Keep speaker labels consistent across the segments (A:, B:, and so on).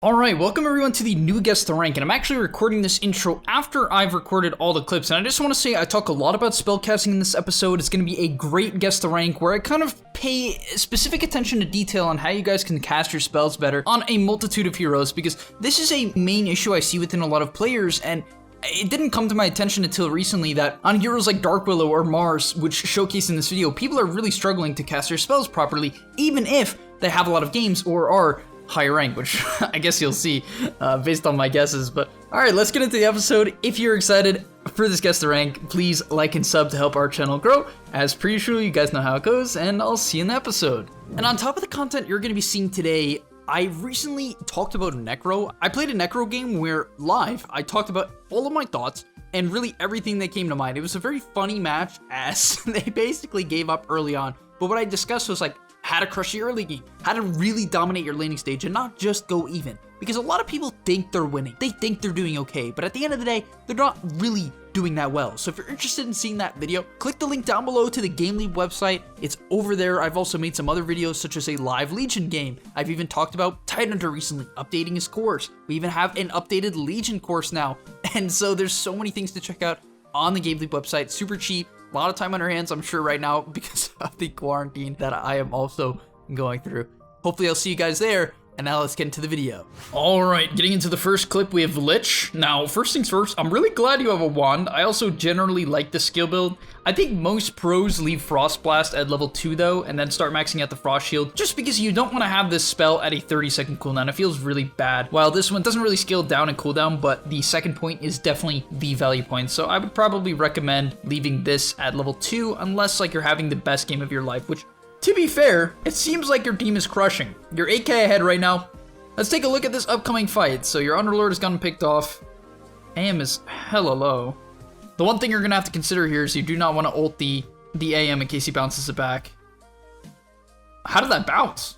A: Alright, welcome everyone to the new Guess the Rank, and I'm actually recording this intro after I've recorded all the clips, and I just want to say I talk a lot about spellcasting in this episode. It's going to be a great Guess the Rank where I kind of pay specific attention to detail on how you guys can cast your spells better on a multitude of heroes, because this is a main issue I see within a lot of players, and it didn't come to my attention until recently that on heroes like Dark Willow or Mars, which showcase in this video, people are really struggling to cast their spells properly, even if they have a lot of games or are higher rank, which I guess you'll see based on my guesses. But alright, let's get into the episode. If you're excited for this Guess the Rank, please like and sub to help our channel grow. As per usual, you guys know how it goes, and I'll see you in the episode. And on top of the content you're going to be seeing today, I recently talked about Necro. I played a Necro game where live I talked about all of my thoughts and really everything that came to mind. It was a very funny match as they basically gave up early on. But what I discussed was like how to crush the early game, how to really dominate your laning stage and not just go even. Because a lot of people think they're winning, they think they're doing okay, but at the end of the day, they're not really doing that well. So if you're interested in seeing that video, click the link down below to the gameleap website. It's over there. I've also made some other videos such as a live Legion game. I've even talked about Tidehunter recently, updating his course. We even have an updated Legion course now. And so there's so many things to check out on the gameleap website, super cheap. A lot of time on our hands, I'm sure, right now because of the quarantine that I am also going through. Hopefully I'll see you guys there, and now let's get into the video. Alright, getting into the first clip, we have Lich. Now, first things first, I'm really glad you have a wand. I also generally like the skill build. I think most pros leave Frost Blast at level 2 though, and then start maxing out the Frost Shield, just because you don't want to have this spell at a 30-second cooldown. It feels really bad. While this one doesn't really scale down and cooldown, but the second point is definitely the value point. So I would probably recommend leaving this at level 2, unless like you're having the best game of your life, which, to be fair, it seems like your team is crushing. You're 8k ahead right now. Let's take a look at this upcoming fight. So your Underlord has gotten picked off. AM is hella low. The one thing you're gonna have to consider here is you do not want to ult the AM in case he bounces it back. How did that bounce?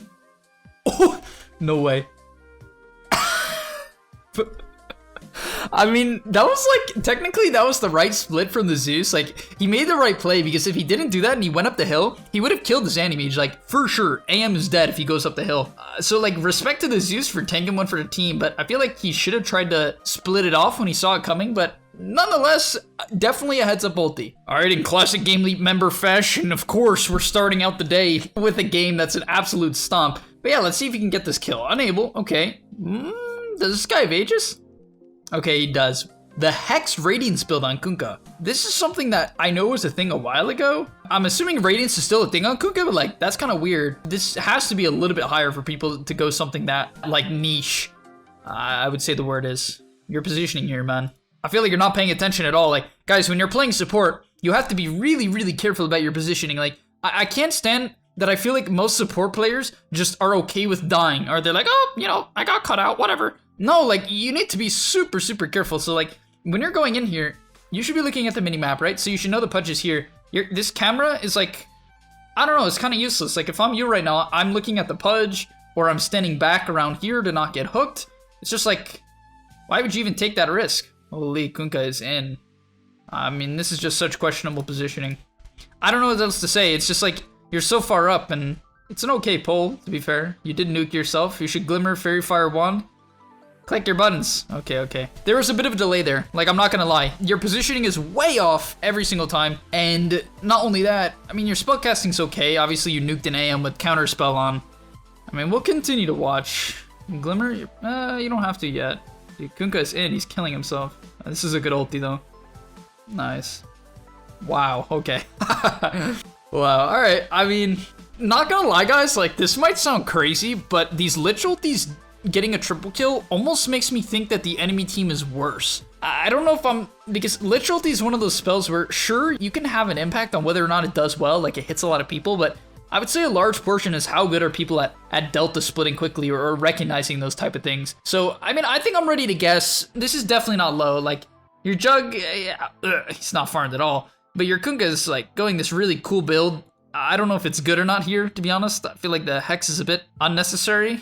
A: Oh, no way. I mean, that was like, technically that was the right split from the Zeus. Like, he made the right play, because if he didn't do that and he went up the hill, he would have killed the Zandy Mage. Like, for sure, AM is dead if he goes up the hill. So like, respect to the Zeus for tanking one for the team, but I feel like he should have tried to split it off when he saw it coming, but nonetheless, definitely a heads up ulti. Alright, in classic gameleap member fashion, of course, we're starting out the day with a game that's an absolute stomp. But yeah, let's see if he can get this kill. Unable, okay. Does this guy have Aegis? Okay, he does. The Hex Radiance build on Kunkka. This is something that I know was a thing a while ago. I'm assuming Radiance is still a thing on Kunkka, but like, that's kind of weird. This has to be a little bit higher for people to go something that, like, niche. I would say the word is. Your positioning here, man. I feel like you're not paying attention at all. Like, guys, when you're playing support, you have to be really, really careful about your positioning. Like, I can't stand that I feel like most support players just are okay with dying. Or they're like, oh, you know, I got cut out, whatever. No, like, you need to be super, super careful. So, like, when you're going in here, you should be looking at the minimap, right? So you should know the Pudge is here. This camera is like, I don't know, it's kind of useless. Like, if I'm you right now, I'm looking at the Pudge, or I'm standing back around here to not get hooked. It's just like, why would you even take that risk? Holy, Kunkka is in. I mean, this is just such questionable positioning. I don't know what else to say. It's just like, you're so far up, and it's an okay pull, to be fair. You did nuke yourself. You should Glimmer, Fairy Fire Wand. Click your buttons. Okay. There was a bit of a delay there. Like, I'm not gonna lie. Your positioning is way off every single time. And not only that, I mean, your spellcasting's okay. Obviously, you nuked an AM with counter spell on. I mean, we'll continue to watch. Glimmer? You don't have to yet. Dude, Kunkka is in. He's killing himself. This is a good ulti, though. Nice. Wow. Okay. Wow. Alright. I mean, not gonna lie, guys. Like, this might sound crazy, but these Lich ultis getting a triple kill almost makes me think that the enemy team is worse. I don't know if because Lich ulti is one of those spells where, sure, you can have an impact on whether or not it does well, like it hits a lot of people, but I would say a large portion is how good are people at Delta splitting quickly or recognizing those type of things. So, I mean, I think I'm ready to guess. This is definitely not low. Like, your Jug, he's not farmed at all, but your Kunkka is like going this really cool build. I don't know if it's good or not here, to be honest. I feel like the Hex is a bit unnecessary.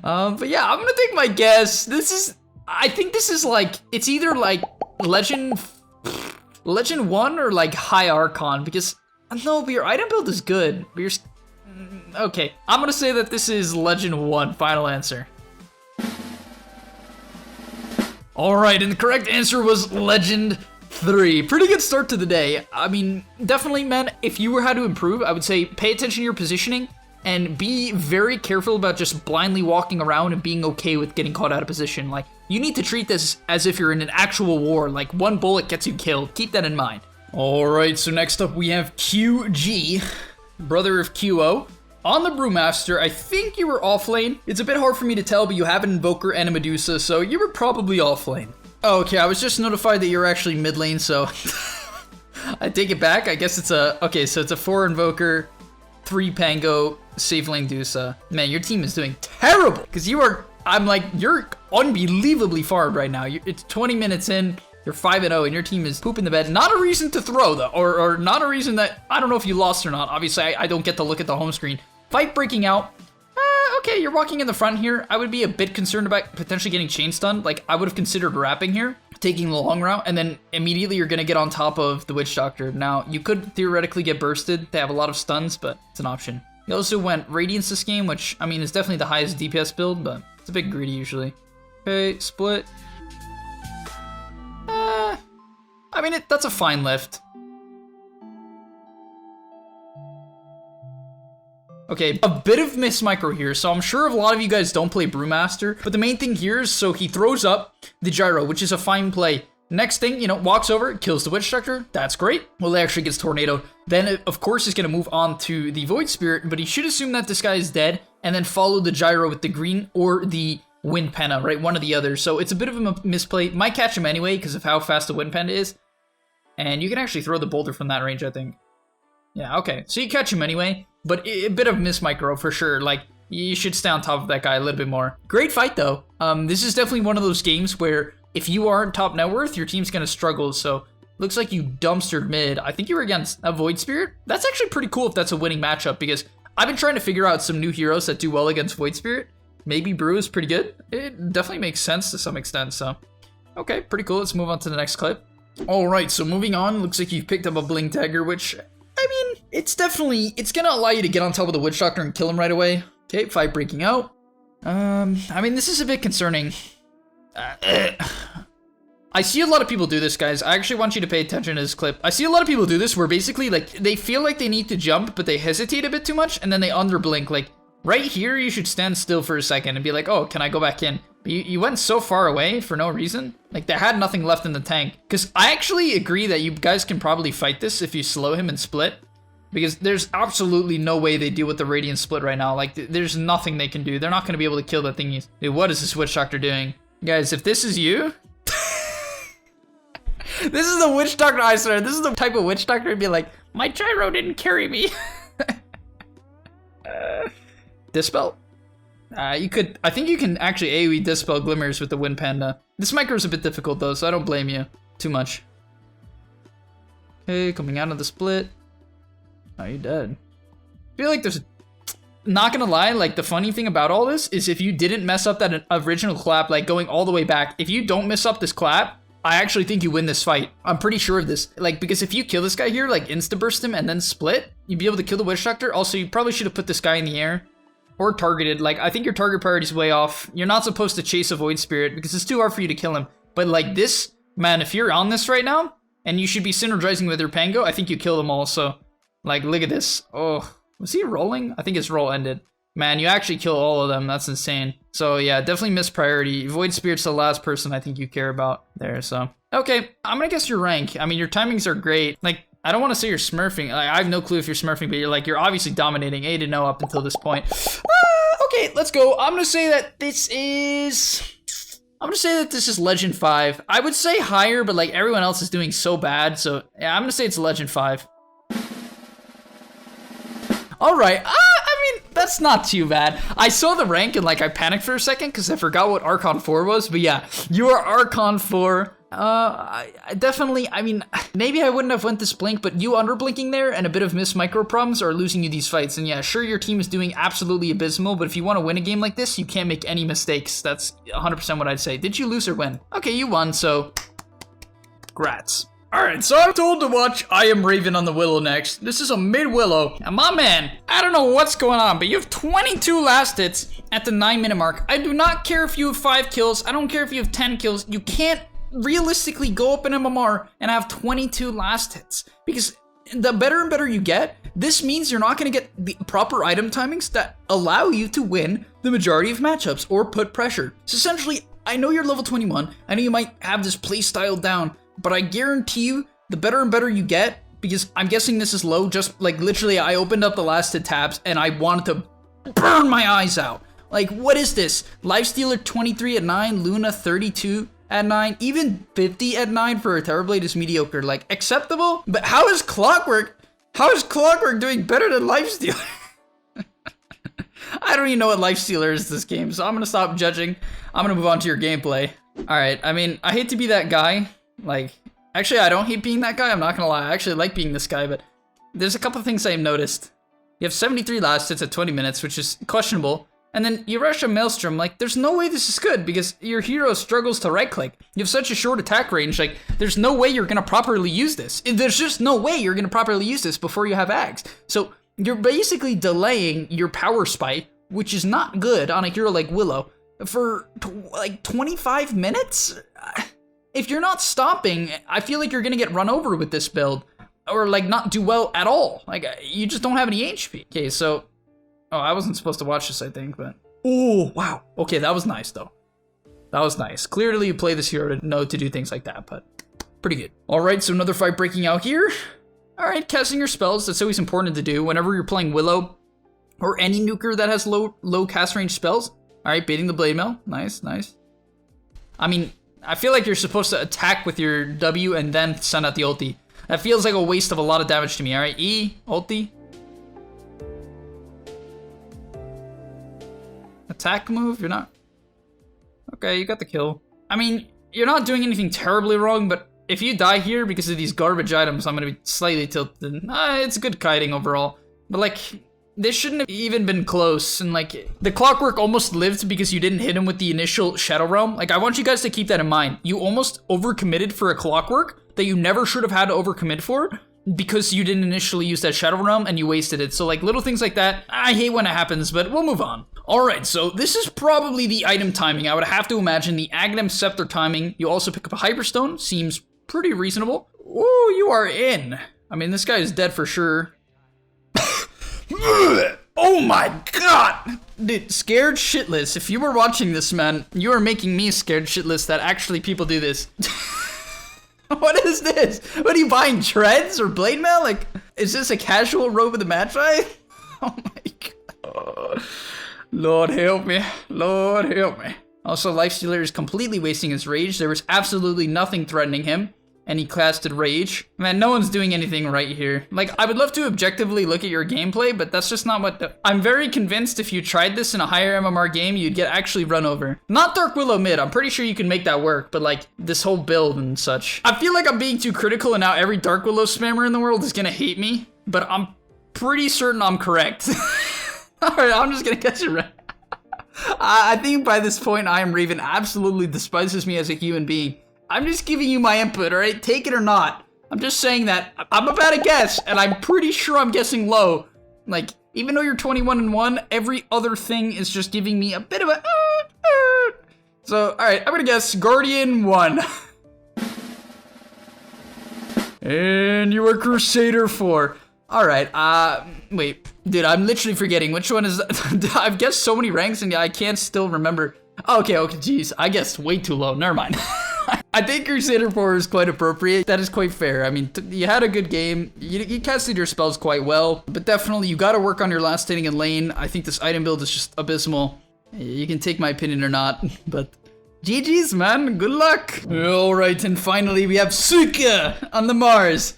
A: But yeah, I'm gonna take my guess. I think this is like, it's either like Legend 1 or like High Archon, because no, but your item build is good. But Okay, I'm gonna say that this is Legend 1, final answer. Alright, and the correct answer was Legend 3. Pretty good start to the day. I mean, definitely, man, if you were how to improve, I would say pay attention to your positioning and be very careful about just blindly walking around and being okay with getting caught out of position. Like, you need to treat this as if you're in an actual war. Like, one bullet gets you killed. Keep that in mind. Alright, so next up we have QG, brother of QO. On the Brewmaster, I think you were off lane. It's a bit hard for me to tell, but you have an Invoker and a Medusa, so you were probably off lane. Okay, I was just notified that you're actually mid lane, so I take it back. I guess it's a, okay, so it's a 4 Invoker, 3 Pango, safe lane Dusa. Man, your team is doing terrible, because you are, I'm like, you're unbelievably farmed right now. It's 20 minutes in, you're 5-0, and your team is pooping the bed. Not a reason to throw, though, or not a reason that, I don't know if you lost or not. Obviously, I don't get to look at the home screen. Fight breaking out. Okay, you're walking in the front here. I would be a bit concerned about potentially getting chain stunned. Like, I would have considered wrapping here, taking the long route, and then immediately you're going to get on top of the Witch Doctor. Now, you could theoretically get bursted. They have a lot of stuns, but it's an option. You also went Radiance this game, which, I mean, is definitely the highest DPS build, but it's a bit greedy usually. Okay, split. I mean, that's a fine lift. Okay, a bit of miss micro here, so I'm sure a lot of you guys don't play Brewmaster, but the main thing here is, so he throws up the gyro, which is a fine play. Next thing, you know, walks over, kills the Witch Doctor, that's great. Well, he actually gets tornadoed. Then, of course, he's gonna move on to the Void Spirit, but he should assume that this guy is dead, and then follow the gyro with the green or the Wind Penna, right? One or the other. So it's a bit of a misplay. Might catch him anyway, because of how fast the Wind Penna is. And you can actually throw the boulder from that range, I think. Yeah, okay. So you catch him anyway. But a bit of miss micro for sure. Like, you should stay on top of that guy a little bit more. Great fight though. This is definitely one of those games where if you aren't top net worth, your team's gonna struggle. So looks like you dumpstered mid. I think you were against a Void Spirit. That's actually pretty cool if that's a winning matchup, because I've been trying to figure out some new heroes that do well against Void Spirit. Maybe Brew is pretty good. It definitely makes sense to some extent. So okay, pretty cool. Let's move on to the next clip. All right, so moving on. Looks like you've picked up a Blink Dagger, which, I mean, it's gonna allow you to get on top of the Witch Doctor and kill him right away. Okay, fight breaking out. I mean, this is a bit concerning. I see a lot of people do this, guys. I actually want you to pay attention to this clip. I see a lot of people do this where basically, like, they feel like they need to jump, but they hesitate a bit too much, and then they underblink. Like, right here, you should stand still for a second and be like, oh, can I go back in? But you went so far away for no reason. Like, there had nothing left in the tank. Because I actually agree that you guys can probably fight this if you slow him and split. Because there's absolutely no way they deal with the Radiant split right now. Like, there's nothing they can do. They're not going to be able to kill that thingy. Dude, what is this Witch Doctor doing? Guys, if this is you... This is the Witch Doctor, I swear. This is the type of Witch Doctor to be like, my gyro didn't carry me. Dispel? I think you can actually AoE Dispel Glimmers with the Wind Panda. This micro is a bit difficult though, so I don't blame you too much. Okay, coming out of the split. Oh, you're dead. I feel like there's... Not gonna lie, like, the funny thing about all this is if you didn't mess up that original clap, like, going all the way back, if you don't mess up this clap, I actually think you win this fight. I'm pretty sure of this. Like, because if you kill this guy here, like, insta-burst him and then split, you'd be able to kill the Witch Doctor. Also, you probably should have put this guy in the air. Or targeted. Like, I think your target priority's way off. You're not supposed to chase a Void Spirit because it's too hard for you to kill him. But, like, this, man, if you're on this right now, and you should be synergizing with your Pango, I think you kill them all. So, like, look at this. Oh, was he rolling? I think his roll ended. Man, you actually kill all of them. That's insane. So, yeah, definitely missed priority. Void Spirit's the last person I think you care about there, so. Okay, I'm gonna guess your rank. I mean, your timings are great. Like, I don't want to say you're smurfing. Like, I have no clue if you're smurfing, but you're obviously dominating 8-0 up until this point. Okay, let's go. I'm gonna say that this is Legend 5. I would say higher, but like everyone else is doing so bad, so yeah, I'm gonna say it's Legend 5. All right. I mean, that's not too bad. I saw the rank and like I panicked for a second because I forgot what Archon 4 was, but yeah, you are Archon 4. I definitely, I mean, maybe I wouldn't have went this blink, but you underblinking there and a bit of missed micro problems are losing you these fights. And yeah, sure, your team is doing absolutely abysmal, but if you want to win a game like this, you can't make any mistakes. That's 100% what I'd say. Did you lose or win? Okay, you won, so grats. Alright, so I'm told to watch I Am Raven on the Willow next. This is a mid-Willow. And my man, I don't know what's going on, but you have 22 last hits at the 9-minute mark. I do not care if you have 5 kills. I don't care if you have 10 kills. You can't realistically go up in MMR and have 22 last hits. Because the better and better you get, this means you're not going to get the proper item timings that allow you to win the majority of matchups or put pressure. So essentially, I know you're level 21. I know you might have this playstyle down, but I guarantee you, the better and better you get, because I'm guessing this is low, just like literally I opened up the last hit tabs and I wanted to burn my eyes out. Like, what is this? Lifestealer 23 at 9, Luna 32 at 9, even 50 at 9 for a Terrorblade is mediocre. Like, acceptable? But how is Clockwork doing better than Lifestealer? I don't even know what Lifestealer is this game, so I'm gonna stop judging. I'm gonna move on to your gameplay. Alright, I mean, I hate to be that guy. Like, actually, I don't hate being that guy, I'm not gonna lie. I actually like being this guy, but there's a couple things I've noticed. You have 73 last hits at 20 minutes, which is questionable. And then you rush a Maelstrom. Like, there's no way this is good because your hero struggles to right-click. You have such a short attack range, like, there's no way you're gonna properly use this. There's just no way you're gonna properly use this before you have Ags. So, you're basically delaying your power spike, which is not good on a hero like Willow, for, like, 25 minutes? If you're not stopping, I feel like you're gonna get run over with this build, or like not do well at all. Like, you just don't have any HP. Okay, so, oh, I wasn't supposed to watch this, I think, but, oh, wow. Okay, that was nice though. That was nice. Clearly you play this hero to know to do things like that, but pretty good. All right, so another fight breaking out here. All right, casting your spells, that's always important to do whenever you're playing Willow or any nuker that has low cast range spells. All right, baiting the Blade Mail, nice, nice. I mean, I feel like you're supposed to attack with your W and then send out the ulti. That feels like a waste of a lot of damage to me, alright? E, ulti. Attack move, you're not... Okay, you got the kill. I mean, you're not doing anything terribly wrong, but if you die here because of these garbage items, I'm gonna be slightly tilted. It's good kiting overall. But like, this shouldn't have even been close, and like, the Clockwork almost lived because you didn't hit him with the initial Shadow Realm. Like, I want you guys to keep that in mind. You almost overcommitted for a Clockwork that you never should have had to overcommit for because you didn't initially use that Shadow Realm and you wasted it. So like, little things like that, I hate when it happens, but we'll move on. Alright, so this is probably the item timing. I would have to imagine the Aghanim Scepter timing. You also pick up a Hyperstone, seems pretty reasonable. Ooh, you are in. I mean, this guy is dead for sure. Oh my god! Dude, scared shitless. If you were watching this, man, you are making me scared shitless that actually people do this. What is this? What are you buying, treads or blade mail? Like, is this a casual robe of the Magi? Oh my god. Lord help me. Lord help me. Also, Lifestealer is completely wasting his rage. There was absolutely nothing threatening him. And he casted Rage. Man, no one's doing anything right here. Like, I would love to objectively look at your gameplay, but that's just not what... I'm very convinced if you tried this in a higher MMR game, you'd get actually run over. Not Dark Willow mid, I'm pretty sure you can make that work, but like, this whole build and such. I feel like I'm being too critical and now every Dark Willow spammer in the world is gonna hate me, but I'm pretty certain I'm correct. Alright, I'm just gonna catch it right. I think by this point, I Am Raven absolutely despises me as a human being. I'm just giving you my input, alright? Take it or not. I'm just saying that I'm about to guess, and I'm pretty sure I'm guessing low. Like, even though you're 21-1, every other thing is just giving me a bit of a... So, alright, I'm gonna guess Guardian 1. And you are Crusader 4. Alright, wait. Dude, I'm literally forgetting which one is... I've guessed so many ranks, and I can't still remember. Okay, jeez. I guessed way too low. Never mind. I think Crusader 4 is quite appropriate. That is quite fair. I mean, you had a good game. You casted your spells quite well, but definitely you got to work on your last hitting in lane. I think this item build is just abysmal. You can take my opinion or not, but GG's, man. Good luck. All right, and finally we have Suka on the Mars.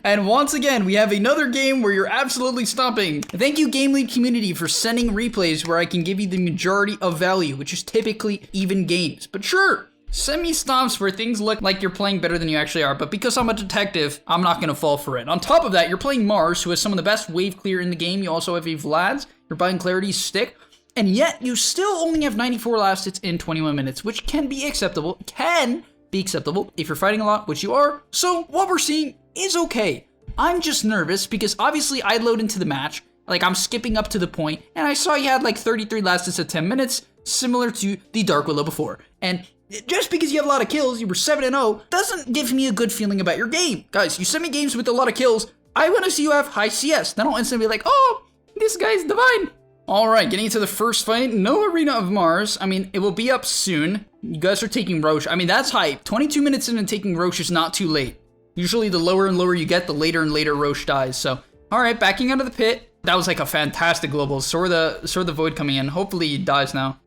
A: And once again, we have another game where you're absolutely stomping. Thank you, gameleap community, for sending replays where I can give you the majority of value, which is typically even games. But sure, send me stomps where things look like you're playing better than you actually are, but because I'm a detective, I'm not gonna fall for it. On top of that, you're playing Mars, who has some of the best wave clear in the game. You also have a Vlad's, you're buying Clarity's stick, and yet you still only have 94 last hits in 21 minutes, which can be acceptable. Can be acceptable if you're fighting a lot, which you are. So what we're seeing is okay. I'm just nervous because obviously I load into the match, like I'm skipping up to the point, and I saw you had like 33 last hits at 10 minutes, similar to the Dark Willow before. And just because you have a lot of kills, you were 7-0, doesn't give me a good feeling about your game. Guys, you send me games with a lot of kills, I want to see you have high CS. Then I'll instantly be like, oh, this guy's divine. All right, getting into the first fight, no Arena of Mars. I mean, it will be up soon. You guys are taking Roche. I mean, that's hype. 22 minutes in and taking Roche is not too late. Usually the lower and lower you get, the later and later Roche dies. So, all right, backing out of the pit. That was like a fantastic global. Saw the Void coming in. Hopefully he dies now.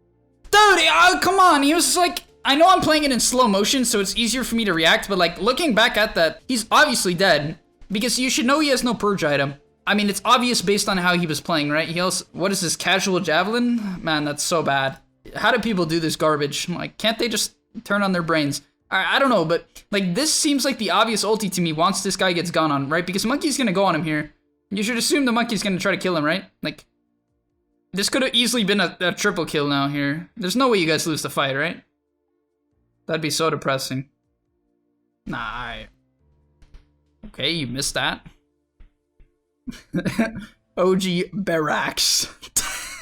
A: Dude, oh, come on. He was like, I know I'm playing it in slow motion, so it's easier for me to react. But like looking back at that, he's obviously dead because you should know he has no purge item. I mean, it's obvious based on how he was playing, right? He also, what is this, casual javelin? Man, that's so bad. How do people do this garbage? Like, can't they just turn on their brains? I don't know, but like this seems like the obvious ulti to me once this guy gets gone on, right? Because Monkey's gonna go on him here. You should assume the Monkey's gonna try to kill him, right? Like, this could have easily been a triple kill now here. There's no way you guys lose the fight, right? That'd be so depressing. Nah. Okay, you missed that. OG Barracks.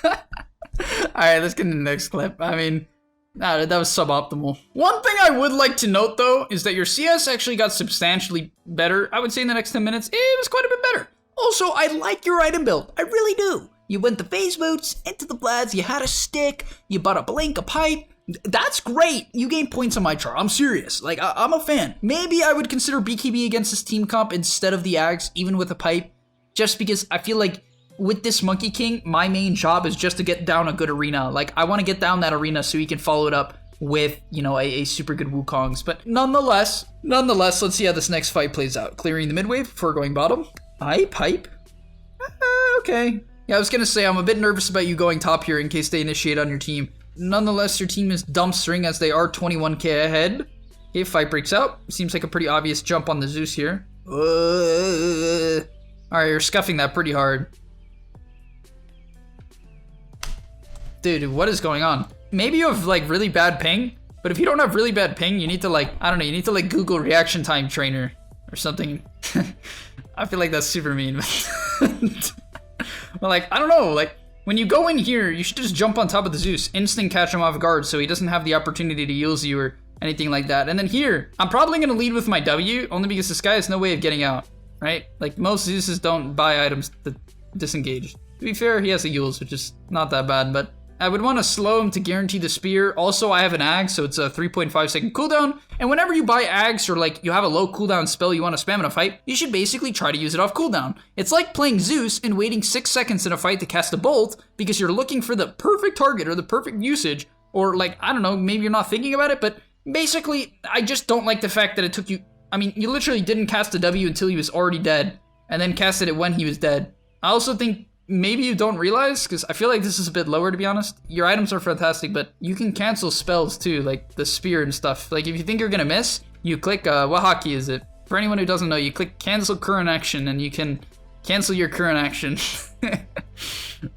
A: Alright, let's get into the next clip. I mean, that was suboptimal. One thing I would like to note, though, is that your CS actually got substantially better. I would say in the next 10 minutes, it was quite a bit better. Also, I like your item build. I really do. You went the phase boots, into the blaads, you had a stick, you bought a blink, a pipe. That's great. You gain points on my chart. I'm serious. Like, I'm a fan. Maybe I would consider BKB against this team comp instead of the Ags, even with a pipe. Just because I feel like with this Monkey King, my main job is just to get down a good arena. Like, I want to get down that arena so he can follow it up with, you know, a super good Wukong's. But nonetheless, let's see how this next fight plays out. Clearing the mid wave before going bottom. Pipe. Okay. Yeah, I was going to say, I'm a bit nervous about you going top here in case they initiate on your team. Nonetheless, your team is dumpstering as they are 21k ahead. Okay, fight breaks out. Seems like a pretty obvious jump on the Zeus here. Alright, you're scuffing that pretty hard. Dude, what is going on? Maybe you have like really bad ping, but if you don't have really bad ping, you need to like, I don't know, you need to like Google reaction time trainer or something. I feel like that's super mean. But like, I don't know, like when you go in here, you should just jump on top of the Zeus, instant catch him off guard so he doesn't have the opportunity to use you or anything like that. And then here, I'm probably gonna lead with my W only because this guy has no way of getting out. Right? Like, most Zeuses don't buy items that disengage. To be fair, he has a Yules, which is not that bad, but I would want to slow him to guarantee the spear. Also, I have an Ag, so it's a 3.5 second cooldown, and whenever you buy Ags or, like, you have a low cooldown spell you want to spam in a fight, you should basically try to use it off cooldown. It's like playing Zeus and waiting 6 seconds in a fight to cast a bolt because you're looking for the perfect target or the perfect usage, or, like, I don't know, maybe you're not thinking about it, but basically, I just don't like the fact that it took you... I mean, you literally didn't cast a W until he was already dead, and then casted it when he was dead. I also think maybe you don't realize, because I feel like this is a bit lower to be honest. Your items are fantastic, but you can cancel spells too, like the spear and stuff. Like if you think you're gonna miss, you click, what hotkey is it? For anyone who doesn't know, you click cancel current action, and you can cancel your current action.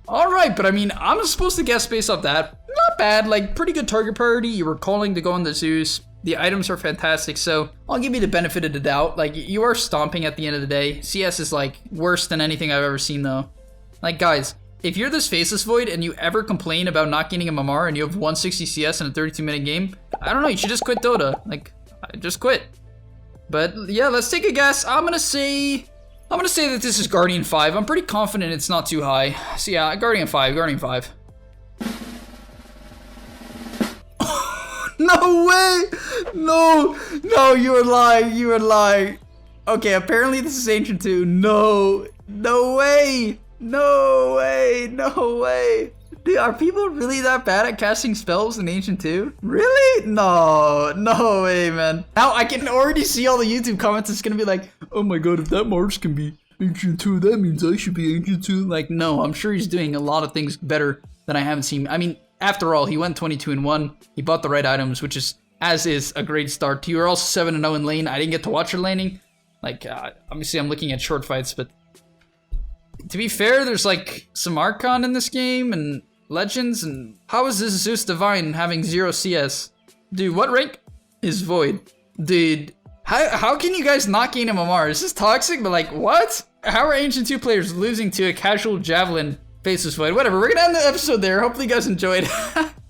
A: Alright, but I mean, I'm supposed to guess based off that. Not bad, like pretty good target priority. You were calling to go on the Zeus. The items are fantastic, so I'll give you the benefit of the doubt. Like, you are stomping at the end of the day. CS is, like, worse than anything I've ever seen, though. Like, guys, if you're this Faceless Void and you ever complain about not getting a Mamar and you have 160 CS in a 32-minute game, I don't know, you should just quit Dota. Like, just quit. But, yeah, let's take a guess. I'm gonna say that this is Guardian 5. I'm pretty confident it's not too high. So, yeah, Guardian 5. No way! No, you were lying. Okay, apparently this is Ancient 2. No way! Dude, are people really that bad at casting spells in Ancient 2? Really? No way, man. Now I can already see all the YouTube comments. It's gonna be like, oh my god, if that Mars can be Ancient 2, that means I should be Ancient 2. Like, no, I'm sure he's doing a lot of things better that I haven't seen. I mean, after all, he went 22-1. He bought the right items, which is, as is, a great start. You were also 7-0 in lane. I didn't get to watch your laning. Like, obviously I'm looking at short fights, but to be fair, there's like some Archon in this game and Legends, and how is this Zeus Divine having 0 CS? Dude, what rank is Void? Dude, how can you guys not gain MMR? This is toxic, but like, what? How are Ancient 2 players losing to a casual Javelin faceless fight? Whatever, we're gonna end the episode there. Hopefully you guys enjoyed.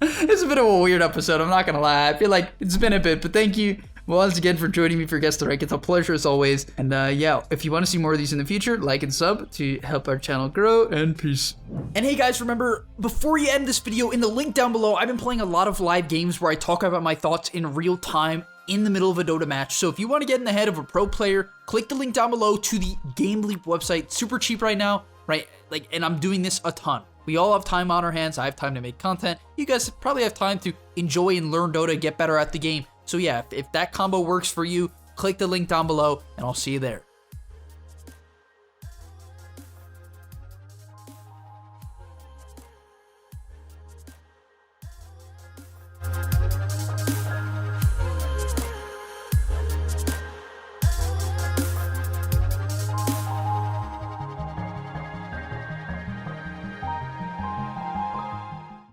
A: It's a bit of a weird episode, I'm not gonna lie. I feel like it's been a bit, but thank you once again for joining me for Guess the Rank. It's a pleasure as always. And yeah, if you want to see more of these in the future, like and sub to help our channel grow, and peace. And hey guys, remember, before you end this video, in the link down below, I've been playing a lot of live games where I talk about my thoughts in real time in the middle of a Dota match. So if you want to get in the head of a pro player, click the link down below to the gameleap website. Super cheap right now, right? Like, and I'm doing this a ton. We all have time on our hands. I have time to make content. You guys probably have time to enjoy and learn Dota, get better at the game. So yeah, if that combo works for you, click the link down below and I'll see you there.